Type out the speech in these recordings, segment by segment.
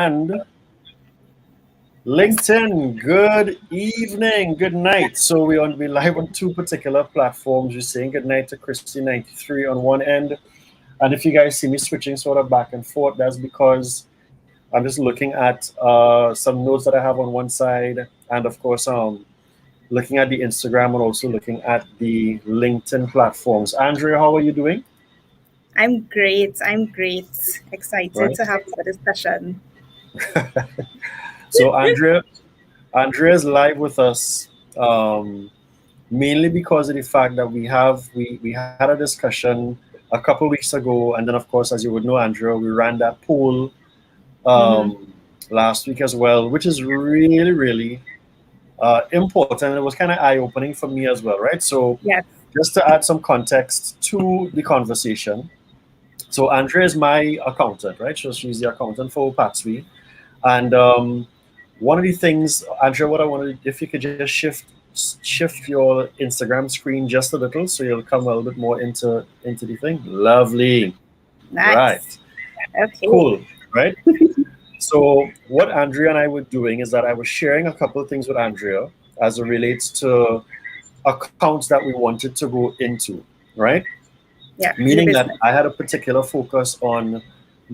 and LinkedIn. Good evening, good night. So we live on two particular platforms. We're saying good night to Christy93 on one end, and if you guys see me switching sort of back and forth, that's because I'm just looking at some notes that I have on one side, and of course, looking at the Instagram and also looking at the LinkedIn platforms. Andrea, how are you doing? I'm great. Excited Right. to have the discussion. So Andrea is live with us, mainly because of the fact that we had a discussion a couple weeks ago, and then of course, as you would know, Andrea, we ran that poll last week as well, which is really important. It was kind of eye-opening for me as well, right? So Yes. just to add some context to the conversation, so Andrea is my accountant, right? So she's the accountant for OPAAT-SWY. And one of the things, Andrea, what I wanted, if you could just shift your Instagram screen just a little, so you'll come a little bit more into the thing. Lovely. Right. Nice. Okay. Cool. Right. So what Andrea and I were doing is that I was sharing a couple of things with Andrea as it relates to accounts that we wanted to go into, right? Yeah. Meaning that I had a particular focus on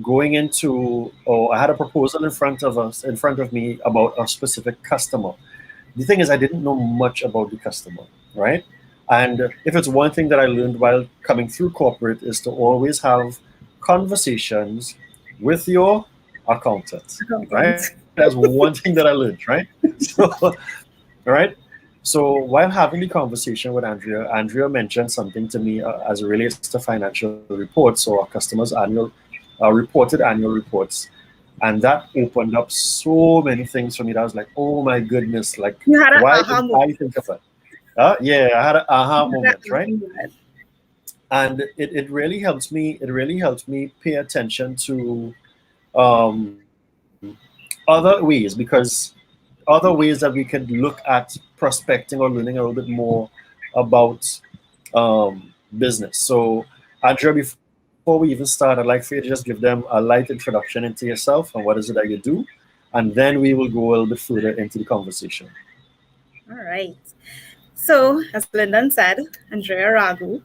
going into, or I had a proposal in front of me about a specific customer. The thing is, I didn't know much about the customer, right? And if it's one thing that I learned while coming through corporate is to always have conversations with your accountant, right? That's one thing that I learned, right? So, right? So while having the conversation with Andrea mentioned something to me as it relates to financial reports or our customers' reported annual reports. And that opened up so many things for me that I was like, oh my goodness, like, why didn't I think of it? Yeah, I had an aha moment, right? And it really helps me. It really helps me pay attention to other ways, because other ways that we could look at prospecting or learning a little bit more about business. So, Andrea, before we even start, I'd like for you to just give them a light introduction into yourself and what is it that you do, and then we will go a little bit further into the conversation. All right. So, as Lyndon said, Andrea Ragu.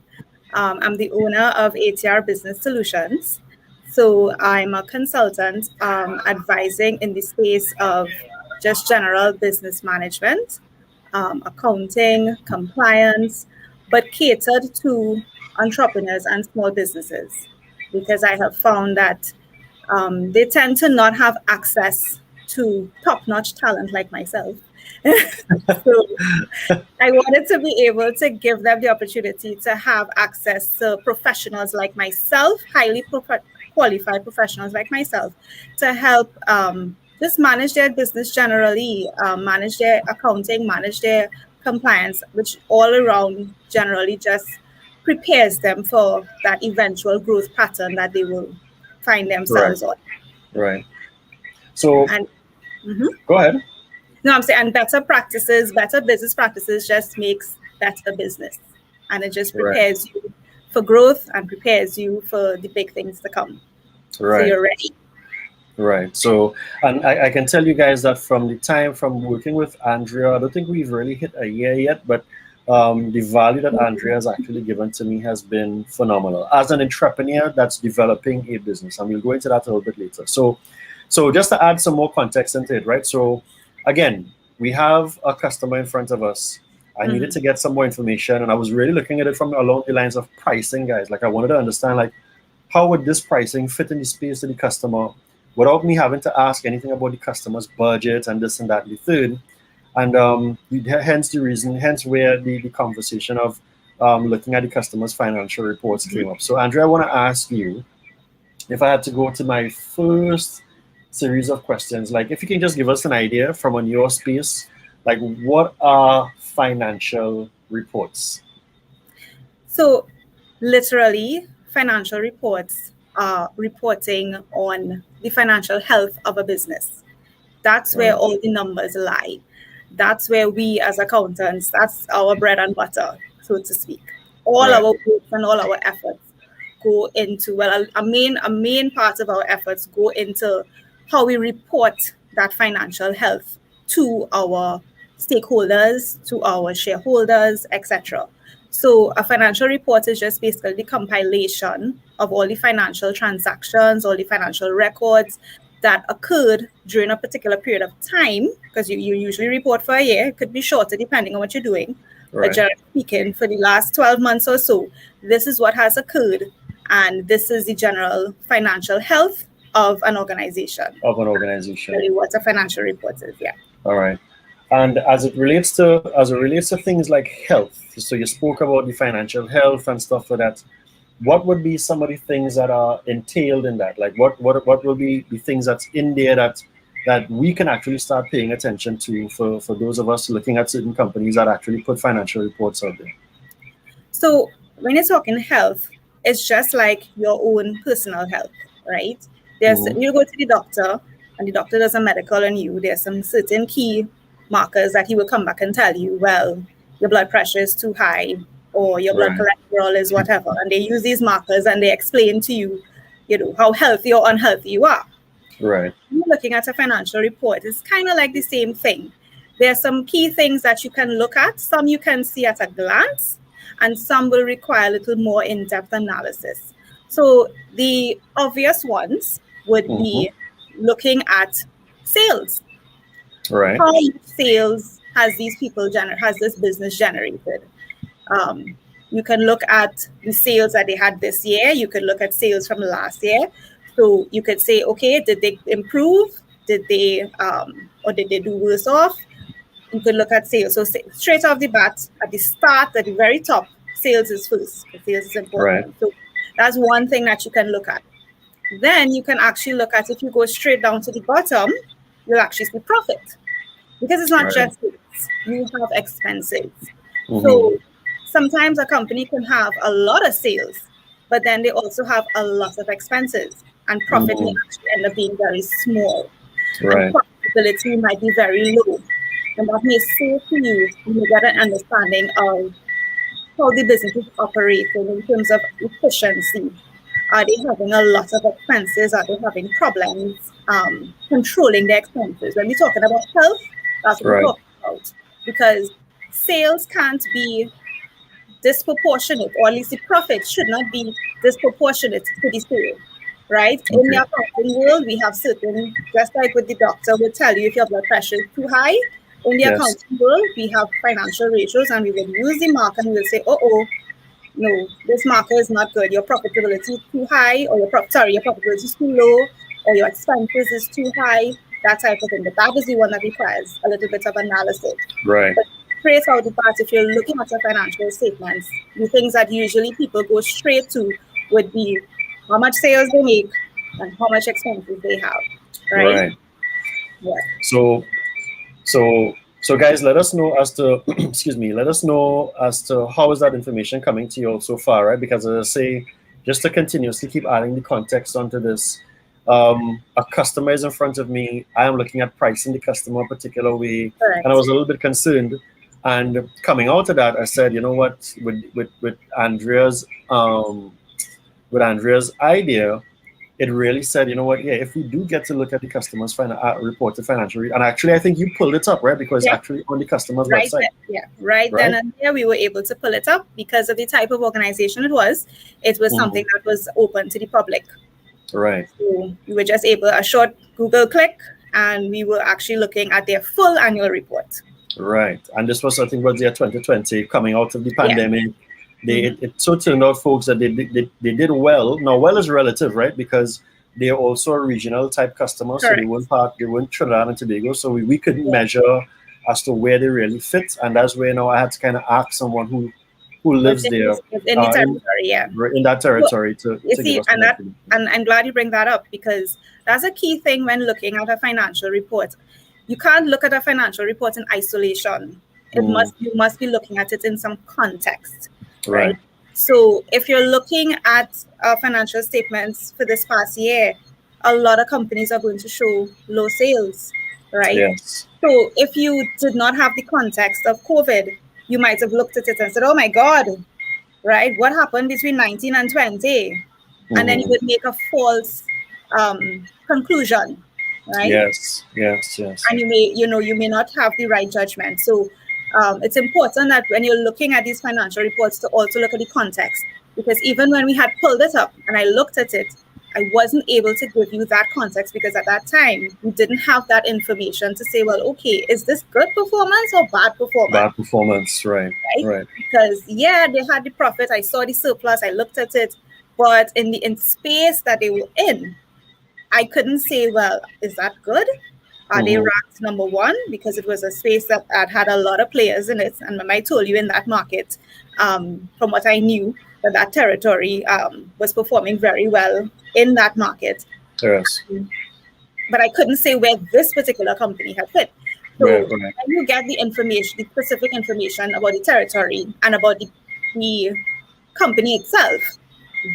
I'm the owner of ATR Business Solutions. So I'm a consultant advising in the space of just general business management, accounting, compliance, but catered to entrepreneurs and small businesses, because I have found that they tend to not have access to top-notch talent like myself. So I wanted to be able to give them the opportunity to have access to professionals like myself, highly qualified professionals like myself, to help just manage their business generally, manage their accounting, manage their compliance, which all around generally just prepares them for that eventual growth pattern that they will find themselves on. Right. So, go ahead. No, I'm saying, and better business practices just makes better business. And it just prepares you for growth and prepares you for the big things to come. Right. So you're ready. Right. So, and I can tell you guys that from working with Andrea, I don't think we've really hit a year yet, but the value that Andrea has actually given to me has been phenomenal as an entrepreneur that's developing a business. And we'll go into that a little bit later. So just to add some more context into it, right? So again, we have a customer in front of us. I needed to get some more information, and I was really looking at it from along the lines of pricing, guys. Like, I wanted to understand, like, how would this pricing fit in the space of the customer without me having to ask anything about the customer's budget and this and that and the third. And hence where the conversation of looking at the customer's financial reports came up. So, Andrea, I want to ask you, if I had to go to my first series of questions, like, if you can just give us an idea from on your space, like, what are financial reports? So literally, financial reports are reporting on the financial health of a business. That's where all the numbers lie. That's where we as accountants, that's our bread and butter, so to speak. All our work and all our efforts go into, well, a main part of our efforts go into how we report that financial health to our stakeholders, to our shareholders, etc. So a financial report is just basically the compilation of all the financial transactions, all the financial records that occurred during a particular period of time, because you usually report for a year. It could be shorter depending on what you're doing. But generally speaking, for the last 12 months or so, this is what has occurred. And this is the general financial health of an organization. Really what a financial report is, yeah. All right. And as it relates to things like health, so you spoke about the financial health and stuff like that. What would be some of the things that are entailed in that? Like what will be the things that's in there that we can actually start paying attention to for those of us looking at certain companies that actually put financial reports out there? So when you're talking health, it's just like your own personal health, right? You go to the doctor and the doctor does a medical on you. There's some certain key markers that he will come back and tell you, well, your blood pressure is too high or your blood cholesterol is whatever. And they use these markers and they explain to you, how healthy or unhealthy you are. Right. When you're looking at a financial report, it's kind of like the same thing. There are some key things that you can look at. Some you can see at a glance, and some will require a little more in-depth analysis. So the obvious ones would be looking at sales. Right. How much sales has this business generated? You can look at the sales that they had this year. You could look at sales from last year. So you could say, okay, did they improve? Did they or did they do worse off? You could look at sales. So straight off the bat, at the start, at the very top, sales is first. Sales is important. Right. So that's one thing that you can look at. Then you can actually look at, if you go straight down to the bottom, you'll actually see profit. Because it's not just sales, you have expenses. So sometimes a company can have a lot of sales, but then they also have a lot of expenses, and profit may actually end up being very small. And profitability might be very low. And that may say to you, you get an understanding of how the business is operating in terms of efficiency. Are they having a lot of expenses? Are they having problems controlling their expenses? When we're talking about health, that's what we're talking about. Because sales can't be disproportionate, or at least the profit should not be disproportionate to the sale, right? In the accounting world, we have certain, just like with the doctor would tell you if your blood pressure is too high. In the accounting world, we have financial ratios, and we will use the marker and we'll say, no, this marker is not good. Your profitability is too high, or your profitability is too low, or your expenses is too high, that type of thing. But that is the one that requires a little bit of analysis. Right. But straight out the part, if you're looking at your financial statements, the things that usually people go straight to would be how much sales they make and how much expenses they have. Right. Yeah. So guys, let us know as to let us know as to how is that information coming to you all so far, right? Because as I say, just to continuously keep adding the context onto this, a customer is in front of me. I am looking at pricing the customer a particular way, and I was a little bit concerned. And coming out of that, I said, you know what, with Andrea's idea, it really said, you know what, yeah, if we do get to look at the customer's reported financial, and actually I think you pulled it up, right? Because actually on the customer's website. Then and there we were able to pull it up because of the type of organization it was. It was something that was open to the public. Right. So we were just able, a short Google click, and we were actually looking at their full annual report. Right. And this was, I think, was year 2020, coming out of the pandemic. It so turned out, folks, that they did well. Now, well is relative, right? Because they're also a regional type customer. So they weren't Trinidad and Tobago. So we couldn't measure as to where they really fit. And that's where now I had to kind of ask someone who lives there in the territory, in that territory to see, and I'm glad you bring that up, because that's a key thing when looking at a financial report. You can't look at a financial report in isolation. You must be looking at it in some context, right? So if you're looking at financial statements for this past year, a lot of companies are going to show low sales, right? Yes. So if you did not have the context of COVID, you might have looked at it and said, oh my God, right? What happened between 19 and 20? And then you would make a false conclusion. right? Yes, yes, yes. And you may not have the right judgment. So it's important that when you're looking at these financial reports to also look at the context, because even when we had pulled it up and I looked at it, I wasn't able to give you that context because at that time we didn't have that information to say, well, okay, is this good performance or bad performance? Bad performance, right, Right? right. Because yeah, they had the profit, I saw the surplus, I looked at it, but in the space that they were in, I couldn't say, well, is that good? Are they Mm-hmm. ranked number one? Because it was a space that had a lot of players in it. And remember, I told you in that market, from what I knew, that territory was performing very well in that market. Yes, But I couldn't say where this particular company had fit. right, So right, when you get the information, the specific information about the territory and about the company itself,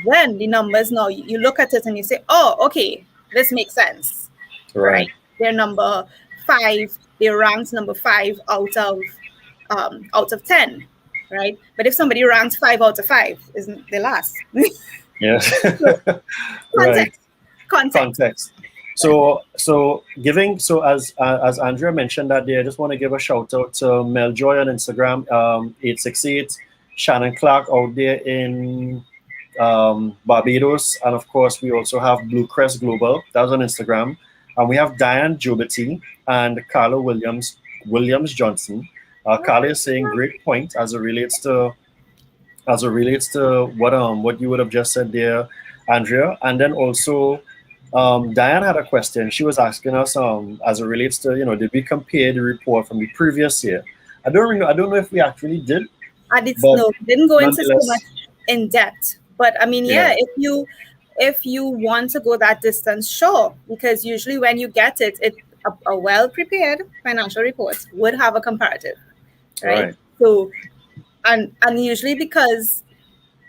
then the numbers now, you look at it and you say, oh, okay, this makes sense, right, right? They're number 5, they're ranked number 5 out of 10, right? But if somebody ranks 5 out of 5, isn't they last? yes. So Right. context, context. Context. So as Andrea mentioned that day, I just want to give a shout out to Meljoy on Instagram, 868, Shannon Clark out there in Barbados, and of course we also have Blue Crest Global. That was on Instagram, and we have Diane Jobity and Carla Williams Johnson. Carla is saying great point as it relates to what you would have just said there, Andrea. And then also, Diane had a question. She was asking us as it relates to, did we compare the report from the previous year? I don't know if we actually did, And it's but no, didn't go into so much nonetheless, in depth. But I mean, yeah, yeah, if you want to go that distance, sure. Because usually when you get a well prepared financial report would have a comparative, right? right, So and usually because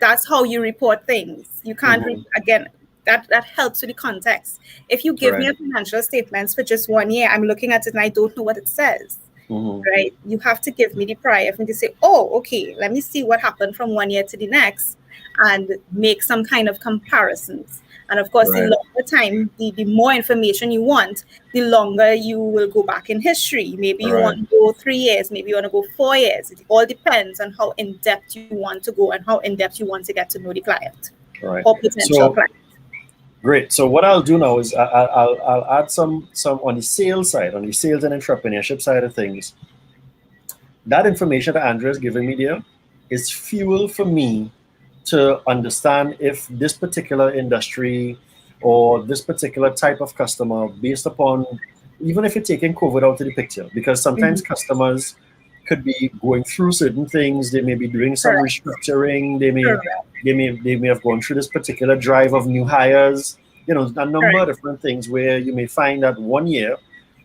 that's how you report things. You can't hmm again, that helps with the context. If you give me right, a financial statements for just 1 year, I'm looking at it and I don't know what it says. hmm Right? You have to give me the prior for me to say, oh, okay, let me see what happened from 1 year to the next and make some kind of comparisons. And of course, the right, longer time, the more information you want, the longer you will go back in history. Maybe you right, want to go 3 years, maybe you want to go 4 years. It all depends on how in depth you want to go and how in depth you want to get to know the client right. or potential So client. great. So what I'll do now is I'll add some on the sales side, on the sales and entrepreneurship side of things. That information that Andrea is giving me there is fuel for me to understand if this particular industry or this particular type of customer, based upon, even if you're taking COVID out of the picture, because sometimes Mhm. customers could be going through certain things, they may be doing some Correct. restructuring, they may Correct. they may have gone through this particular drive of new hires, a number Correct. of different things where you may find that 1 year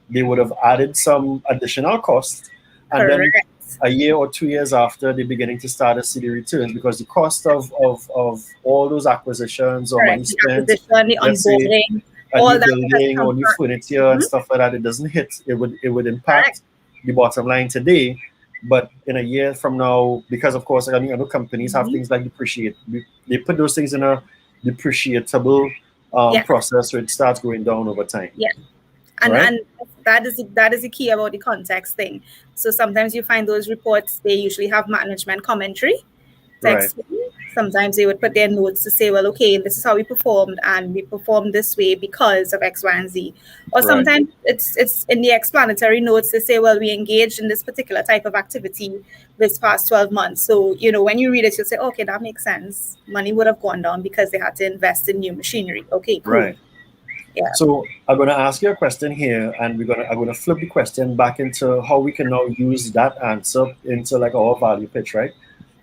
they would have added some additional cost, and then Correct. a year or 2 years after, they're beginning to start to see the returns because the cost of all those acquisitions or money Correct. The spent, acquisition, the let's say onboarding, a all new that has building come or new from. furniture and Mhm. stuff like that, it doesn't hit. It would Correct. impact the bottom line today, but in a year from now, because of course, I know companies have Mhm. things like depreciate. They put those things in a depreciatable Yes. process, so it starts going down over time. Yeah. All and right. and that is the key about the context thing. So sometimes you find those reports, they usually have management commentary Right. text. Sometimes they would put their notes to say, well, okay, this is how we performed and we performed this way because of X, Y, and Z. Or Right. sometimes it's in the explanatory notes to say, well, we engaged in this particular type of activity this past 12 months. So when you read it, you'll say, okay, that makes sense, money would have gone down because they had to invest in new machinery. Okay, cool. Right. Yeah. So I'm going to ask you a question here, and I'm going to flip the question back into how we can now use that answer into like our value pitch, right?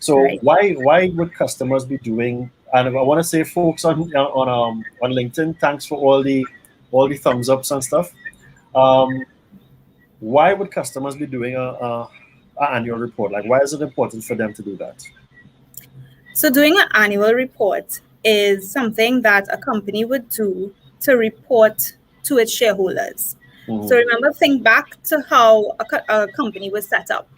So Right. why would customers be doing? And I want to say, folks on LinkedIn, thanks for all the thumbs ups and stuff. Um, why would customers be doing a annual report? Like, why is it important for them to do that? So doing an annual report is something that a company would do to report to its shareholders. So Hmm. remember, think back to how a company was set up,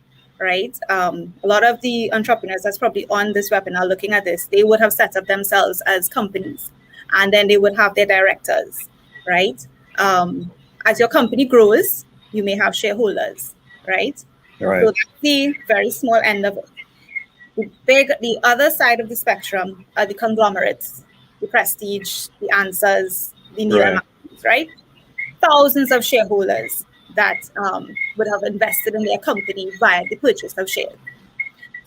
right? A lot of the entrepreneurs that's probably on this webinar looking at this, they would have set up themselves as companies, and then they would have their directors, right? Um, as your company grows, you may have shareholders, right? Right. So that's the very small end of it. The other side of the spectrum are the conglomerates, the Prestige, the Answers, the Neiman Right. Marcus, right? Thousands of shareholders that would have invested in their company via the purchase of shares.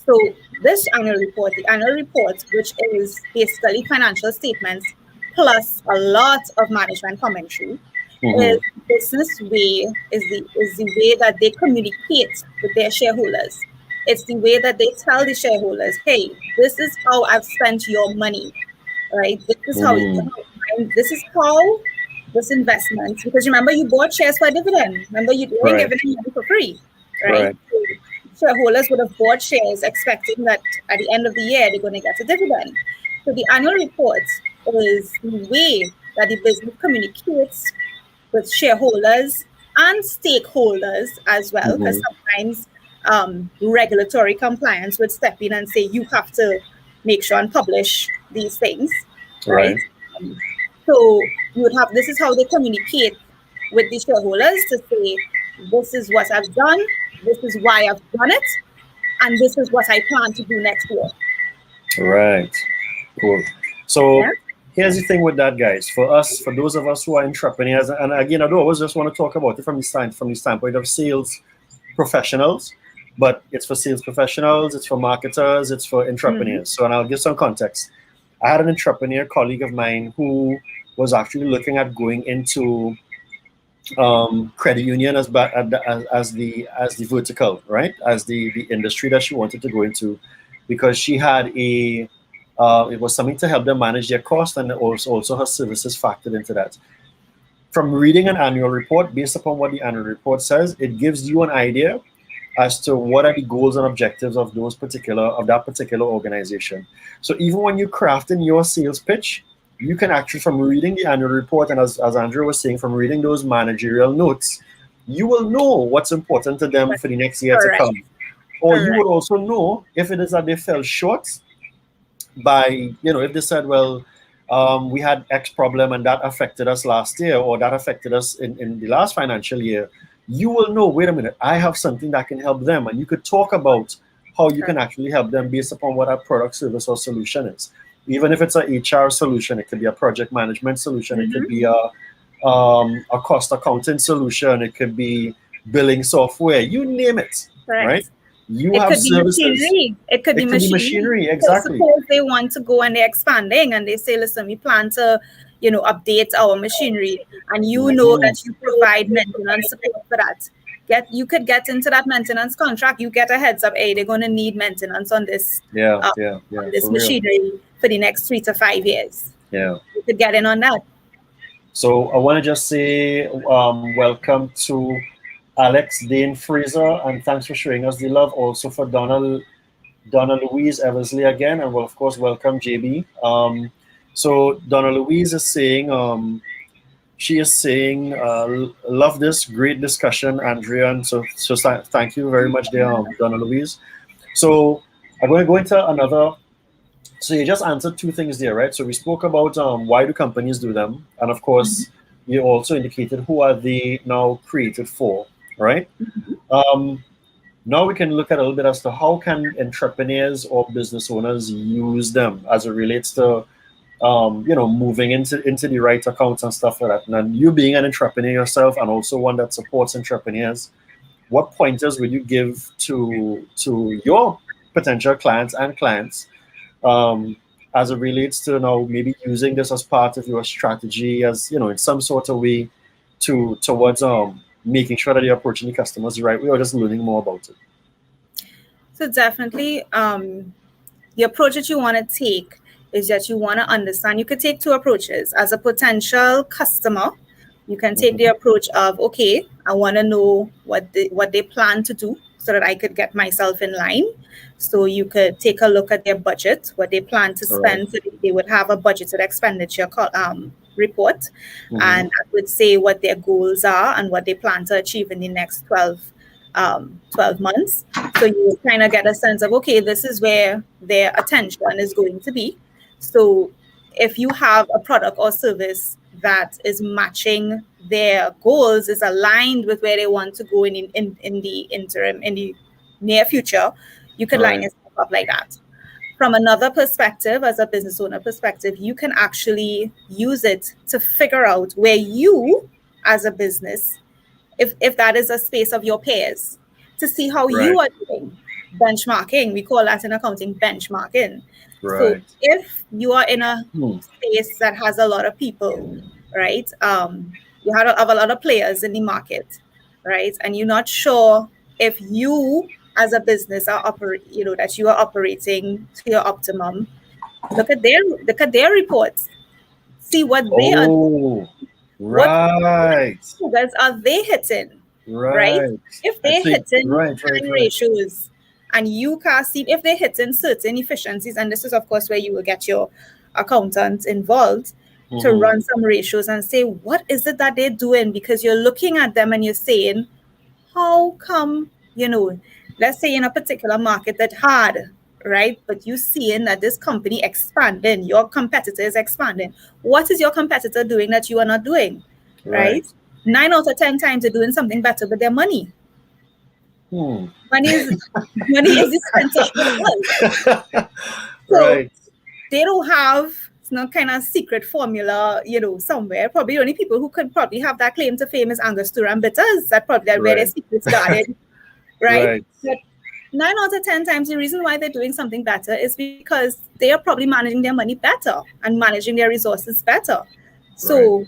So this annual report, the annual report, which is basically financial statements plus a lot of management commentary, is Mm-hmm. business way, is the way that they communicate with their shareholders. It's the way that they tell the shareholders, hey, this is how I've spent your money, right? Mm-hmm. This is how this investment, because remember you bought shares for a dividend. Remember you weren't Right. giving them money for free, right? Right. So shareholders would have bought shares expecting that at the end of the year they're going to get a dividend. So the annual report is the way that the business communicates with shareholders and stakeholders as well, because Mm-hmm. sometimes regulatory compliance would step in and say you have to make sure and publish these things, right? Right. Um, so you would have, this is how they communicate with the shareholders to say, this is what I've done, this is why I've done it, and this is what I plan to do next year. Right. Cool. Yeah. So here's the thing with that, guys. For us, for those of us who are entrepreneurs, and again, I don't always just want to talk about it from the standpoint of sales professionals, but it's for sales professionals, it's for marketers, it's for Mm-hmm. entrepreneurs. So, and I'll give some context. I had an entrepreneur colleague of mine who was actually looking at going into credit union as the vertical, right, as the industry that she wanted to go into, because she had a it was something to help them manage their cost, and also her services factored into that. From reading an annual report, based upon what the annual report says, it gives you an idea as to what are the goals and objectives of that particular organization. So even when you're crafting your sales pitch, you can actually, from reading the annual report, and as Andrew was saying, from reading those managerial notes, you will know what's important to them for the next year to Correct. come. Or you Correct. would also know if it is that they fell short by, if they said, well, we had X problem and that affected us last year, or that affected us in the last financial year, you will know, wait a minute, I have something that can help them. And you could talk about how you can Correct. actually help them based upon what our product, service, or solution is. Even if it's a HR solution, it could be a project management solution, it could Mm-hmm. be a cost accounting solution, it could be billing software, you name it, right? Correct. You It have could be services. machinery. It could be It could be machinery. machinery, So exactly. suppose they want to go and they're expanding and they say, listen, we plan to, update our machinery, and you know Mhm. that you provide maintenance support for that. You could get into that maintenance contract. You get a heads up, hey, they're going to need maintenance Yeah, uh, yeah, on yeah, this for real. machinery for the next 3 to 5 years. Yeah. You could get in on that. So I want to just say welcome to Alex Dane Fraser, and thanks for showing us the love. Also for Donna Louise Eversley again, and well, of course, welcome JB. So Donna Louise is saying, she is saying, love this great discussion, Andrea, and so thank you very much, there, Donna Louise. So I'm going to go into another. So you just answered two things there, right? So we spoke about why do companies do them, and of Mhm. course, you also indicated who are they now created for, right? Mhm. Um, Now we can look at a little bit as to how can entrepreneurs or business owners use them as it relates to moving into the right accounts and stuff like that. And you being an entrepreneur yourself and also one that supports entrepreneurs, what pointers would you give to your potential clients um, as it relates to now maybe using this as part of your strategy, as in some sort of way towards making sure that you're approaching the customers the right way, or just learning more about it? So definitely, the approach that you want to take is that you want to understand. You could take two approaches. As a potential customer, you can take the Hmm. approach of, okay, I want to know what they plan to do so that I could get myself in line. So you could take a look at their budget, what they plan to All right. spend. So they would have a budgeted expenditure report, Hmm. and that would say what their goals are and what they plan to achieve in the next 12 months. So you kind of get a sense of, okay, this is where their attention is going to be. So if you have a product or service that is matching their goals is aligned with where they want to go in the interim, in the near future, you could line Right. yourself up like that. From another perspective, as a business owner perspective, you can actually use it to figure out where you, as a business, if that is a space of your peers, to see how you Right. are doing. Benchmarking, we call that in accounting benchmarking. So Right. if you are in a Hmm. space that has a lot of people, right? You have a lot of players in the market, right? And you're not sure if you as a business are that you are operating to your optimum. Look at their reports. See what they are doing. Oh, What right. figures are they hitting, right? Right. If I they're think hitting right, right, high right. ratios and you can see if they're hitting certain efficiencies, and this is, of course, where you will get your accountant involved to Mm-hmm. run some ratios and say, what is it that they're doing? Because you're looking at them and you're saying, how come, let's say in a particular market that hard, right? But you seeing that this company expanding, your competitor is expanding. What is your competitor doing that you are not doing, Right. right? 9 out of 10 times they're doing something better with their money. Hmm. Money is the center of the world. So Right. they don't have no kind of secret formula, somewhere. Probably the only people who could probably have that claim to fame is Angostura and Bitters. That probably where their Right. secrets guarded, right? Right. But 9 out of 10 times, the reason why they're doing something better is because they are probably managing their money better and managing their resources better. Right. So,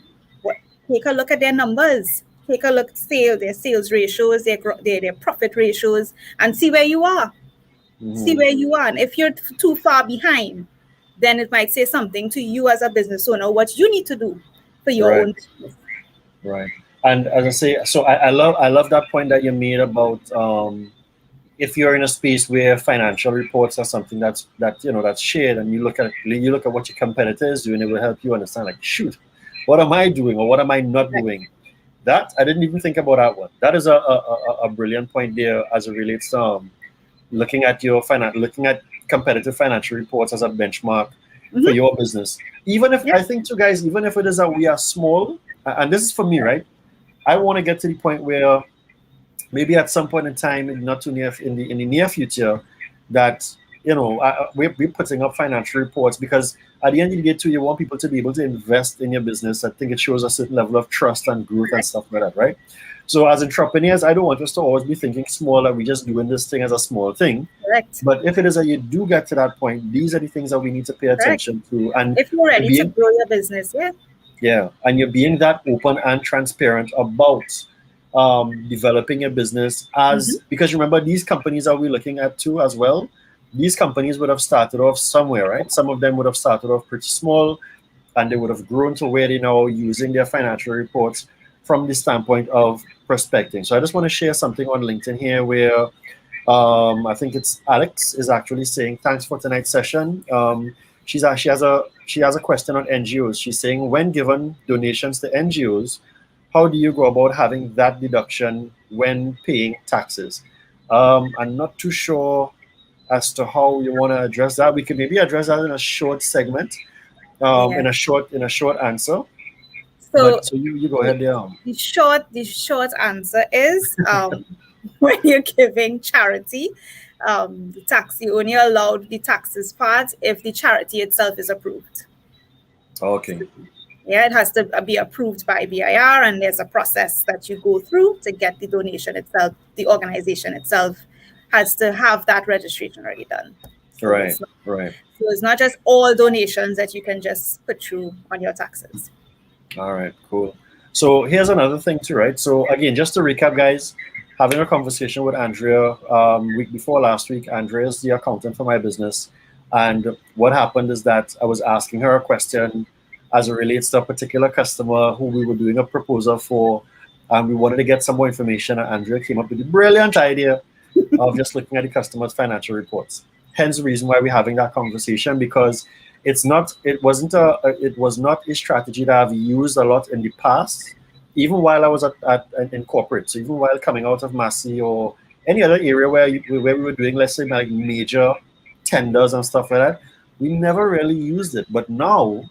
take a look at their numbers. Take a look at their sales ratios, their profit ratios, and see where you are. See Mm-hmm. where you are. And if you're too far behind, then it might say something to you as a business owner what you need to do for your Right. own business. Right. And as I say, so I love that point that you made about if you're in a space where financial reports are something that's shared, and you look at what your competitor is doing, it will help you understand, like, shoot, what am I doing or what am I not Right. doing? That I didn't even think about that one. That is a brilliant point there as it relates to looking at competitive financial reports as a benchmark for Mm-hmm. your business. Even if Yeah. I think to guys, even if it is that we are small, and this is for me, right? I want to get to the point where maybe at some point in time, not too near in the near future, that we're putting up financial reports, because at the end of the day, too, you want people to be able to invest in your business. I think it shows a certain level of trust and growth and stuff like that, right? So as entrepreneurs, I don't want us to always be thinking small, that we're just doing this thing as a small thing. Correct. But if it is that you do get to that point, these are the things that we need to pay Correct. attention to, and If you're you're ready to being grow your business, yeah. yeah, and you're being that open and transparent about developing your business, Mm-hmm. as because remember, these companies that we're looking at too as well. These companies would have started off somewhere, right? Some of them would have started off pretty small, and they would have grown to where they now using their financial reports from the standpoint of prospecting. So I just want to share something on LinkedIn here where I think it's Alex is actually saying thanks for tonight's session. She has a question on NGOs. She's saying, when given donations to NGOs, how do you go about having that deduction when paying taxes? I'm not too sure as to how you want to address that. We could maybe address that in a short segment, Yeah. in a short answer. So But so you go the, ahead there. the short answer is when you're giving charity, the tax you only allowed the taxes part if the charity itself is approved. Okay. Yeah, it has to be approved by BIR, and there's a process that you go through to get the donation itself. The organization itself has to have that registration already done. So Right. it's not, Right. so it's not just all donations that you can just put through on your taxes. All right, cool. So here's another thing too, right? So again, just to recap, guys, having a conversation with Andrea week before last week. Andrea is the accountant for my business, and what happened is that I was asking her a question as it relates to a particular customer who we were doing a proposal for, and we wanted to get some more information. And Andrea came up with the brilliant idea of just looking at the customer's financial reports. Hence the reason why we're having that conversation, because it was not a strategy that I've used a lot in the past, even while I was in corporate. So even while coming out of Massey or any other area where we were doing, let's say, like major tenders and stuff like that, we never really used it. But now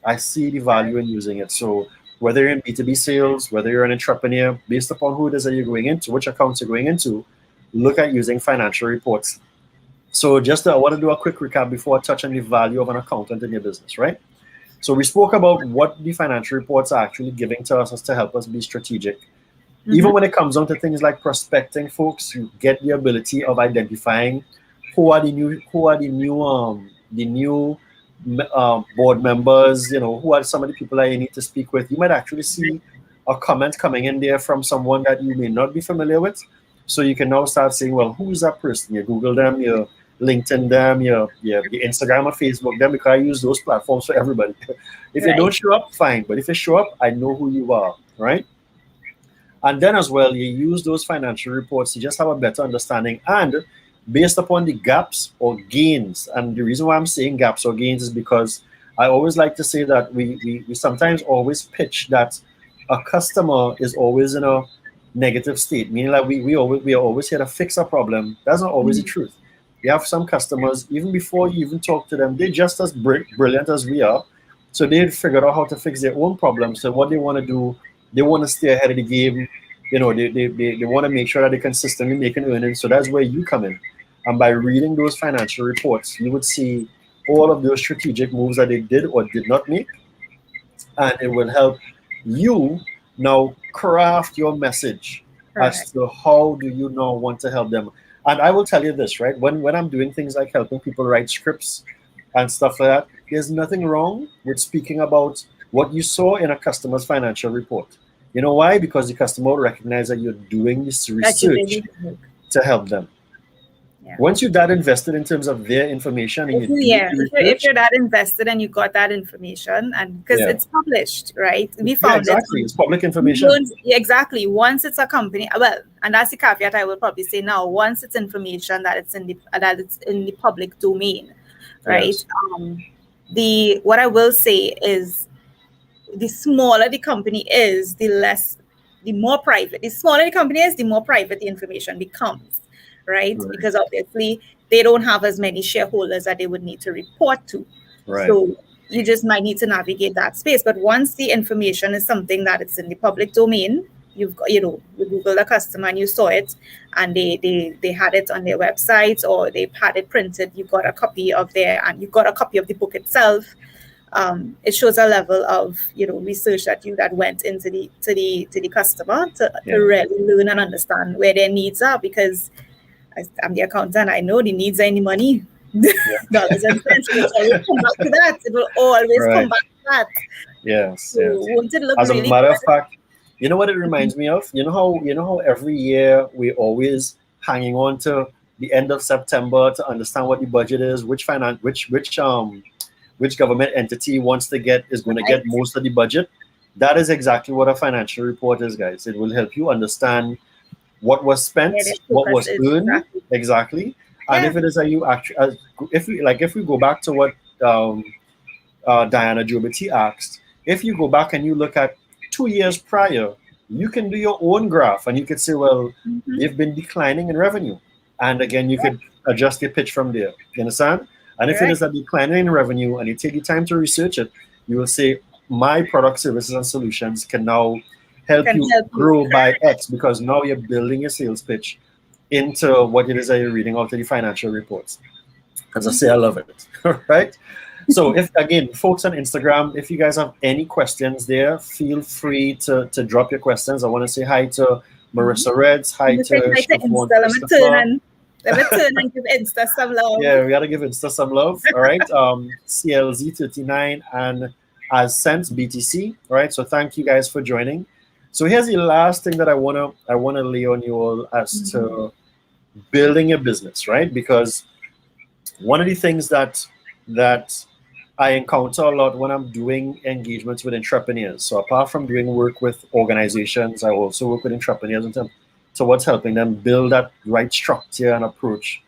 I see the value in using it. So whether you're in B2B sales, whether you're an entrepreneur, based upon who it is that you're going into, which accounts you're going into, look at using financial reports. So I want to do a quick recap before I touch on the value of an accountant in your business, right? So we spoke about what the financial reports are actually giving to us as to help us be strategic. Even when it comes down to things like prospecting, folks, you get the ability of identifying the new board members. Who are some of the people that you need to speak with. You might actually see a comment coming in there from someone that you may not be familiar with. So you can now start saying, well, who's that person? You Google them, you LinkedIn them, you Instagram or Facebook them, because I use those platforms for everybody. If you don't show up, fine. But if you show up, I know who you are, right? And then as well, you use those financial reports to just have a better understanding. And based upon the gaps or gains, and the reason why I'm saying gaps or gains is because I always like to say that we sometimes always pitch that a customer is always in a negative state, meaning like we are always here to fix a problem. That's not always the truth. You have some customers, even before you even talk to them, they're just as brilliant as we are. So they figured out how to fix their own problems. So what they want to do, they want to stay ahead of the game. They want to make sure that they're consistently making earnings. So that's where you come in. And by reading those financial reports, you would see all of those strategic moves that they did or did not make. And it will help you now craft your message as to how do you now want to help them. And I will tell you this, right? When I'm doing things like helping people write scripts and stuff like that, there's nothing wrong with speaking about what you saw in a customer's financial report. You know why? Because the customer will recognize that you're doing this research to help them. Once you're that invested in terms of their information, and if you're that invested and you got that information, and because it's published, right? We found it's public information. Exactly. Once it's a company, well, and that's the caveat I will probably say now. Once it's information that it's in the public domain, right? Yes. What I will say is, the smaller the company is, the more private. The smaller the company is, the more private the information becomes. Right? Because obviously they don't have as many shareholders that they would need to report to. So you just might need to navigate that space. But once the information is something that it's in the public domain, you've got, you Google the customer and you saw it, and they had it on their website, or they had it printed. You got a copy of and you got a copy of the book itself. It shows a level of research that went into the customer to really learn and understand where their needs are, because I'm the accountant. I know the needs are in the money, dollars and cents. It will always come back to that. It will always come back to that. Yes. Won't it look As really a matter good? of fact, you know what it reminds me of? You know how every year we always hanging on to the end of September to understand what the budget is, which government entity is going to get most of the budget. That is exactly what a financial report is, guys. It will help you understand what was spent, what was earned, exactly. And if it is that you actually, if we go back to what Diana Jobity asked, if you go back and you look at 2 years prior, you can do your own graph and you could say, well, they've been declining in revenue. And again, you could adjust your pitch from there. You understand? And if it is a declining in revenue and you take the time to research it, you will say, my product, services, and solutions can now help you grow by X, because now you're building your sales pitch into what it is that you're reading out of the financial reports. As I say, I love it. Right? So if, again, folks on Instagram, if you guys have any questions there, feel free to drop your questions. I want to say hi to Marissa Reds. Hi to Siobhan Christopher. Let me turn and give Insta some love. Yeah, we got to give Insta some love. All right. CLZ39 and AsCense BTC. All right. So thank you guys for joining. So here's the last thing that I wanna lay on you all as to building a business, right? Because one of the things that I encounter a lot when I'm doing engagements with entrepreneurs. So apart from doing work with organizations, I also work with entrepreneurs in terms towards helping them build that right structure and approach,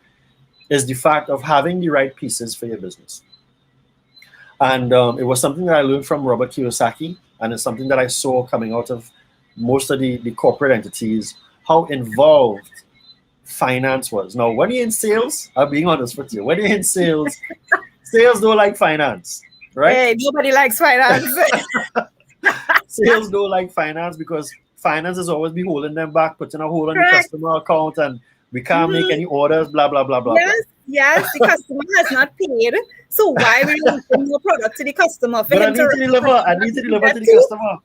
is the fact of having the right pieces for your business. And it was something that I learned from Robert Kiyosaki, and it's something that I saw coming out of most of the corporate entities, how involved finance was. Now, when you're in sales, I'm being honest with you, when you're in sales, sales don't like finance, right? Hey, nobody likes finance. Sales don't like finance because finance is always be holding them back, putting a hold on the Correct. customer account, and we can't make Mhm. any orders, blah, blah, blah, blah, blah. Yes, yes, the customer has not paid. So why we releasing your product to the customer for But I him to need to write deliver. off I that need to we deliver to get the to, customer.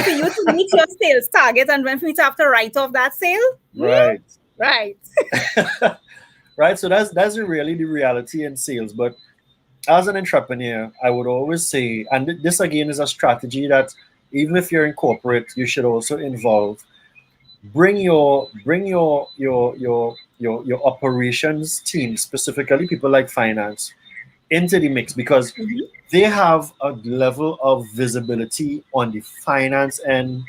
for you to meet your sales target and when for you to have to write off that sale? Right. Right. Right. So that's really the reality in sales. But as an entrepreneur, I would always say, and this again is a strategy that even if you're in corporate, you should also involve. Bring your operations team, specifically people like finance, into the mix because Mhm. they have a level of visibility on the finance and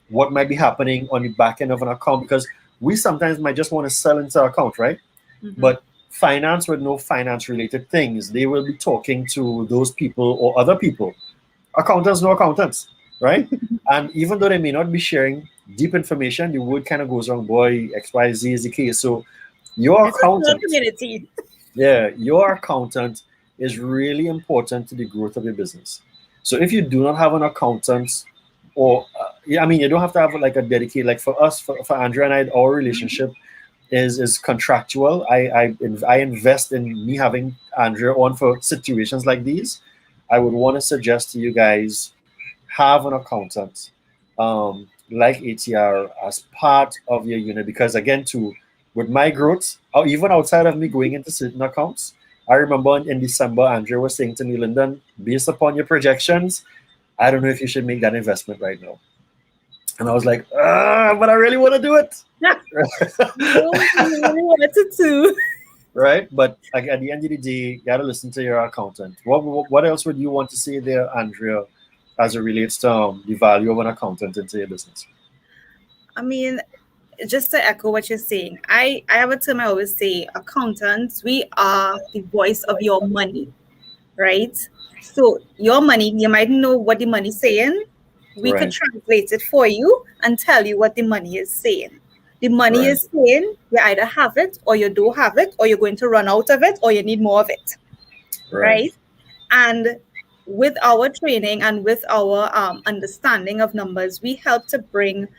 what might be happening on the back end of an account because we sometimes might just want to sell into our account, right? Mhm. But finance with no finance related things, they will be talking to those people or other people. Accountants know accountants, right? And even though they may not be sharing deep information, the word kind of goes around, boy, XYZ is the case. So your It's a small accountant, community. yeah, your accountant is really important to the growth of your business. So if you do not have an accountant, or yeah, I mean, you don't have to have like a dedicated, like for us, for Andrea and I, our Mhm. relationship is contractual. I invest in me having Andrea on for situations like these. I would want to suggest to you guys have an accountant like ATR as part of your unit because again, too, with my growth, or even outside of me going into certain accounts, I remember in December, Andrea was saying to me, Lyndon, based upon your projections, I don't know if you should make that investment right now. And I was like, but I really want to do it. You really wanted to. Right? But at the end of the day, you got to listen to your accountant. What else would you want to say there, Andrea, as it relates to the value of an accountant into your business? I mean, just to echo what you're saying, I have a term I always say, accountants, we are the voice of your money, right? So your money, you might know what the money's saying. We could Right, translate it for you and tell you what the money is saying. The money right, is saying you either have it or you don't have it, or you're going to run out of it, or you need more of it, right. right? And with our training and with our understanding of numbers, we help to bring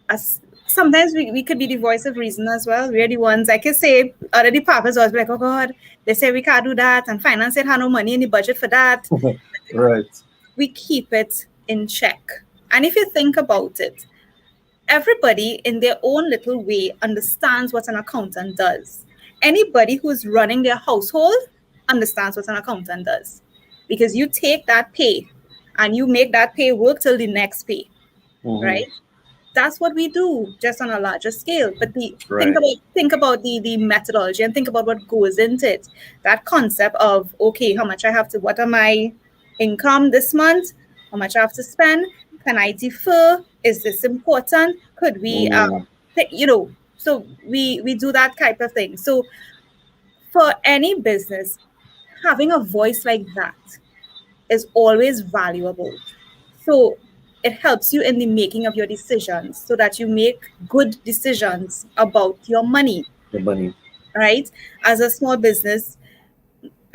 us. Sometimes we could be the voice of reason as well. We're the ones, like you say, other departments always be like, oh God, they say we can't do that, and finance said had no money in the budget for that. Right. We keep it in check. And if you think about it, everybody in their own little way understands what an accountant does. Anybody who's running their household understands what an accountant does because you take that pay and you make that pay work till the next pay, Hmm. right? That's what we do, just on a larger scale. But the Right. think about the methodology and think about what goes into it. That concept of, okay, how much I have to, what are my income this month, how much I have to spend, can I defer, is this important, could we Mm, so we do that type of thing. So for any business, having a voice like that is always valuable. So it helps you in the making of your decisions so that you make good decisions about your money, the money. right? As a small business,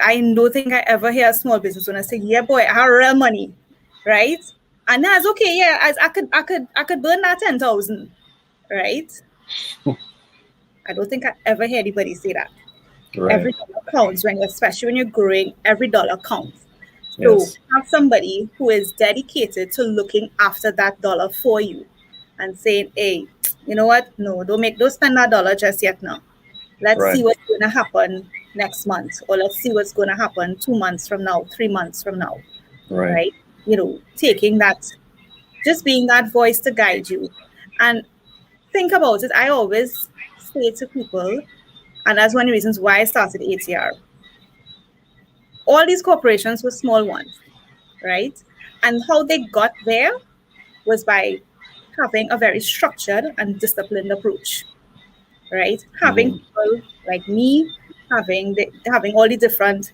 I don't think I ever hear a small business owner say, "Yeah, boy, I have real money," right? And that's okay. Yeah, I could burn that 10,000, right? I don't think I ever hear anybody say that. Right. Every dollar counts when, especially when you're growing. Every dollar counts. So Yes. have somebody who is dedicated to looking after that dollar for you and saying, hey, you know what? No, don't spend that dollar just yet now. Let's Right. see what's going to happen next month, or let's see what's going to happen 2 months from now, 3 months from now, Right. right? Taking that, just being that voice to guide you. And think about it. I always say to people, and that's one of the reasons why I started ATR. All these corporations were small ones, right? And how they got there was by having a very structured and disciplined approach, right? Having Hmm. people like me, having all the different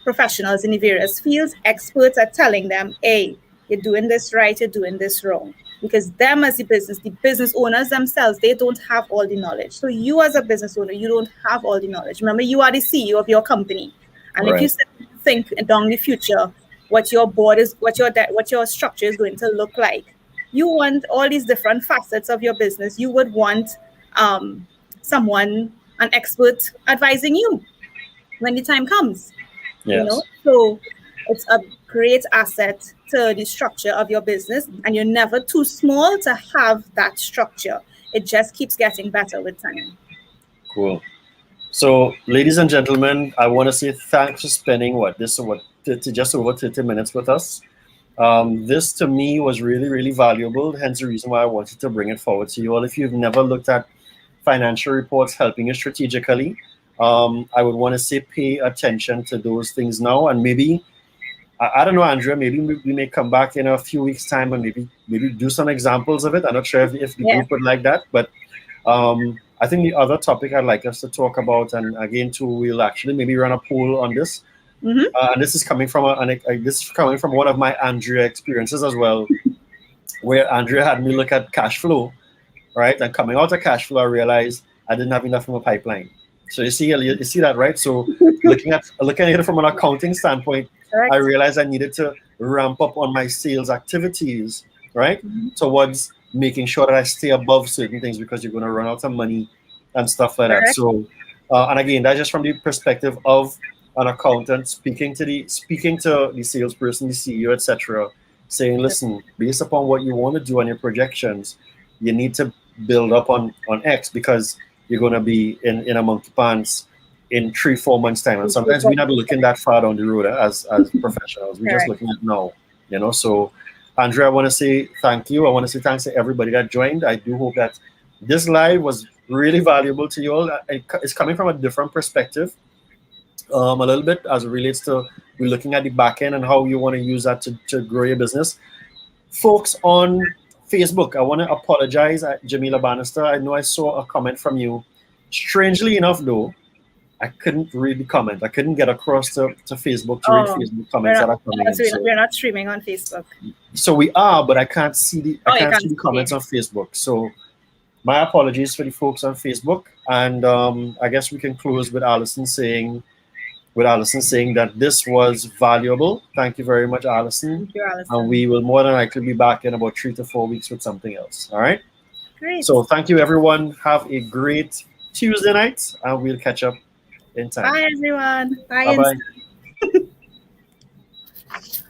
professionals in the various fields, experts are telling them, hey, you're doing this right, you're doing this wrong. Because them as the business owners themselves, they don't have all the knowledge. So you as a business owner, you don't have all the knowledge. Remember, you are the CEO of your company. And if you Right. think down the future, what your board is, what your structure is going to look like. You want all these different facets of your business. You would want someone, an expert, advising you when the time comes. Yes. So it's a great asset to the structure of your business, and you're never too small to have that structure. It just keeps getting better with time. Cool. So, ladies and gentlemen, I want to say thanks for spending just over 30 minutes with us. This to me was really, really valuable. Hence the reason why I wanted to bring it forward to you all. If you've never looked at financial reports helping you strategically, I would want to say pay attention to those things now. And maybe, I don't know, Andrea, maybe we may come back in a few weeks' time and maybe do some examples of it. I'm not sure if the Yeah. group would like that, but I think the other topic I'd like us to talk about, and again, too, we'll actually maybe run a poll on this. Mm-hmm. And this is coming from this is coming from one of my Andrea experiences as well, where Andrea had me look at cash flow, right? And coming out of cash flow, I realized I didn't have enough from a pipeline. So you see that, right? So looking at it from an accounting standpoint, I Correct. realized I needed to ramp up on my sales activities, right? Mm-hmm. Towards making sure that I stay above certain things because you're going to run out of money and stuff like that. Correct. So, and again, that's just from the perspective of an accountant speaking to the salesperson, the CEO, etc., saying, listen, based upon what you want to do on your projections, you need to build up on X because you're going to be in a monkey pants in 3-4 months time, and sometimes we're not looking that far down the road as professionals. We're just Correct. looking at now, So, Andrea, I want to say thank you. I want to say thanks to everybody that joined. I do hope that this live was really valuable to you all. It's coming from a different perspective, a little bit as it relates to we're looking at the back end and how you want to use that to grow your business. Folks on Facebook, I want to apologize, Jamila Bannister. I know I saw a comment from you. Strangely enough, though, I couldn't read the comment. I couldn't get across to Facebook to read Oh, Facebook comments that are coming in. So, we're not streaming on Facebook. we are, but I can't see Oh, you the can't comments see. on Facebook. So my apologies for the folks on Facebook. And I guess we can close with Allison saying that this was valuable. Thank you very much, Allison. Thank you, And Alison. we will more than likely be back in about 3 to 4 weeks with something else. All right. Great. So thank you, everyone. Have a great Tuesday night, and we'll catch up in time. Bye, everyone. Bye. Bye bye.